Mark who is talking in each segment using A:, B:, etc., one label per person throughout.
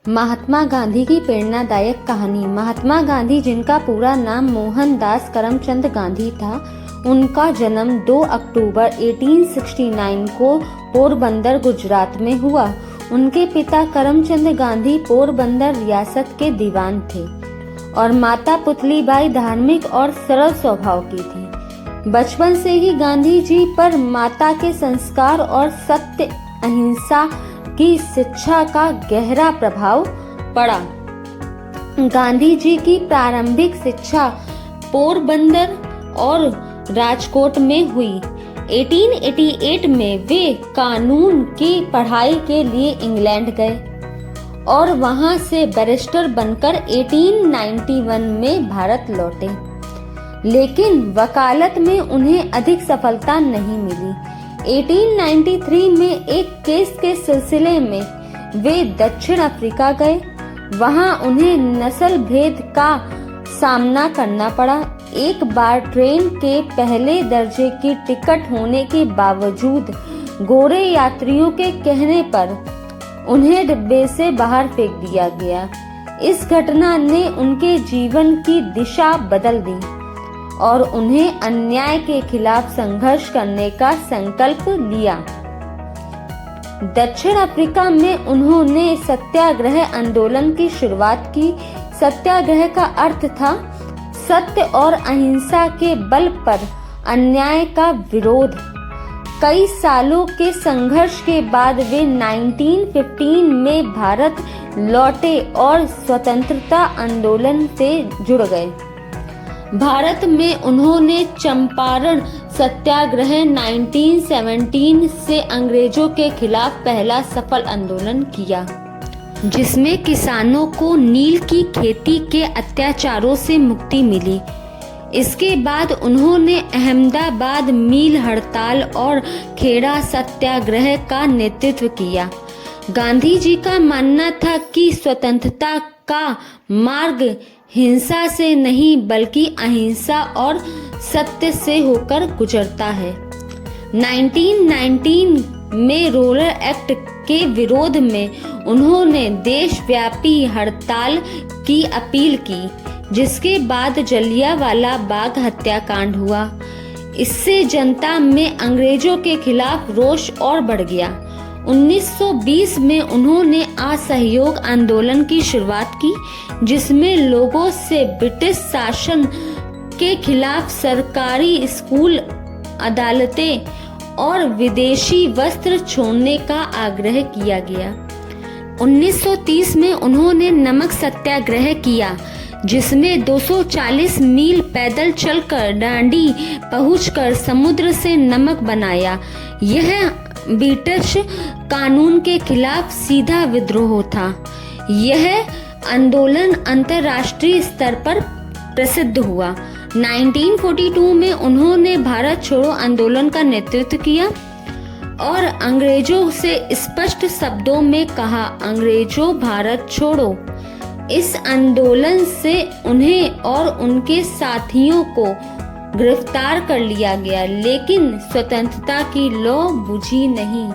A: महात्मा गांधी की प्रेरणादायक कहानी। महात्मा गांधी, जिनका पूरा नाम मोहनदास करमचंद गांधी था, उनका जन्म 2 अक्टूबर 1869 को पोरबंदर, गुजरात में हुआ। उनके पिता करमचंद गांधी पोरबंदर रियासत के दीवान थे और माता पुतलीबाई धार्मिक और सरल स्वभाव की थी। बचपन से ही गांधी जी पर माता के संस्कार और सत्य, अहिंसा की शिक्षा का गहरा प्रभाव पड़ा। गांधी जी की प्रारंभिक शिक्षा पोरबंदर और राजकोट में हुई। 1888 में वे कानून की पढ़ाई के लिए इंग्लैंड गए और वहां से बैरिस्टर बनकर 1891 में भारत लौटे, लेकिन वकालत में उन्हें अधिक सफलता नहीं मिली। 1893 में एक केस के सिलसिले में वे दक्षिण अफ्रीका गए। वहां उन्हें नस्ल भेद का सामना करना पड़ा। एक बार ट्रेन के पहले दर्जे की टिकट होने के बावजूद गोरे यात्रियों के कहने पर उन्हें डिब्बे से बाहर फेंक दिया गया। इस घटना ने उनके जीवन की दिशा बदल दी और उन्हें अन्याय के खिलाफ संघर्ष करने का संकल्प लिया। दक्षिण अफ्रीका में उन्होंने सत्याग्रह आंदोलन की शुरुआत की। सत्याग्रह का अर्थ था सत्य और अहिंसा के बल पर अन्याय का विरोध। कई सालों के संघर्ष के बाद वे 1915 में भारत लौटे और स्वतंत्रता आंदोलन से जुड़ गए। भारत में उन्होंने चंपारण सत्याग्रह 1917 से अंग्रेजों के खिलाफ पहला सफल आंदोलन किया, जिसमें किसानों को नील की खेती के अत्याचारों से मुक्ति मिली। इसके बाद उन्होंने अहमदाबाद मील हड़ताल और खेड़ा सत्याग्रह का नेतृत्व किया। गांधी जी का मानना था कि स्वतंत्रता का मार्ग हिंसा से नहीं बल्कि अहिंसा और सत्य से होकर गुजरता है। 1919 में रोलर एक्ट के विरोध में उन्होंने देशव्यापी हड़ताल की अपील की, जिसके बाद जलियांवाला बाग हत्याकांड हुआ। इससे जनता में अंग्रेजों के खिलाफ रोष और बढ़ गया। 1920 में उन्होंने असहयोग आंदोलन की शुरुआत की, जिसमें लोगों से ब्रिटिश शासन के खिलाफ सरकारी स्कूल, अदालतें और विदेशी वस्त्र छोड़ने का आग्रह किया गया। 1930 में उन्होंने नमक सत्याग्रह किया, जिसमें 240 मील पैदल चलकर डांडी पहुंचकर समुद्र से नमक बनाया। यह ब्रिटिश कानून के खिलाफ सीधा विद्रोह था। यह आंदोलन अंतर्राष्ट्रीय स्तर पर प्रसिद्ध हुआ। 1942 में उन्होंने भारत छोड़ो आंदोलन का नेतृत्व किया और अंग्रेजों से स्पष्ट शब्दों में कहा, अंग्रेजों भारत छोड़ो। इस आंदोलन से उन्हें और उनके साथियों को गिरफ्तार कर लिया गया, लेकिन स्वतंत्रता की लौ बुझी नहीं।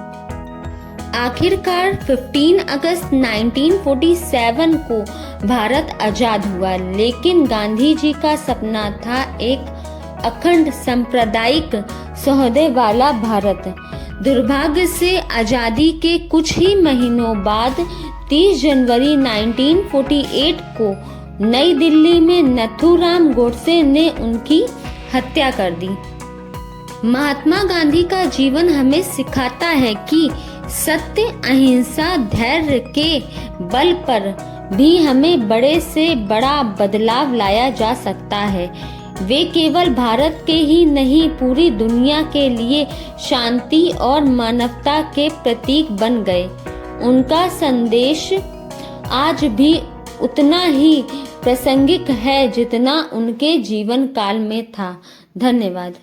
A: आखिरकार 15 अगस्त 1947 को भारत आजाद हुआ, लेकिन गांधी जी का सपना था एक अखंड सांप्रदायिक सौहार्द वाला भारत। दुर्भाग्य से आजादी के कुछ ही महीनों बाद 30 जनवरी 1948 को नई दिल्ली में नथुराम गोडसे ने उनकी हत्या कर दी। महात्मा गांधी का जीवन हमें सिखाता है कि सत्य, अहिंसा, धैर्य के बल पर भी हमें बड़े से बड़ा बदलाव लाया जा सकता है। वे केवल भारत के ही नहीं, पूरी दुनिया के लिए शांति और मानवता के प्रतीक बन गए। उनका संदेश आज भी उतना ही प्रासंगिक है जितना उनके जीवन काल में था। धन्यवाद।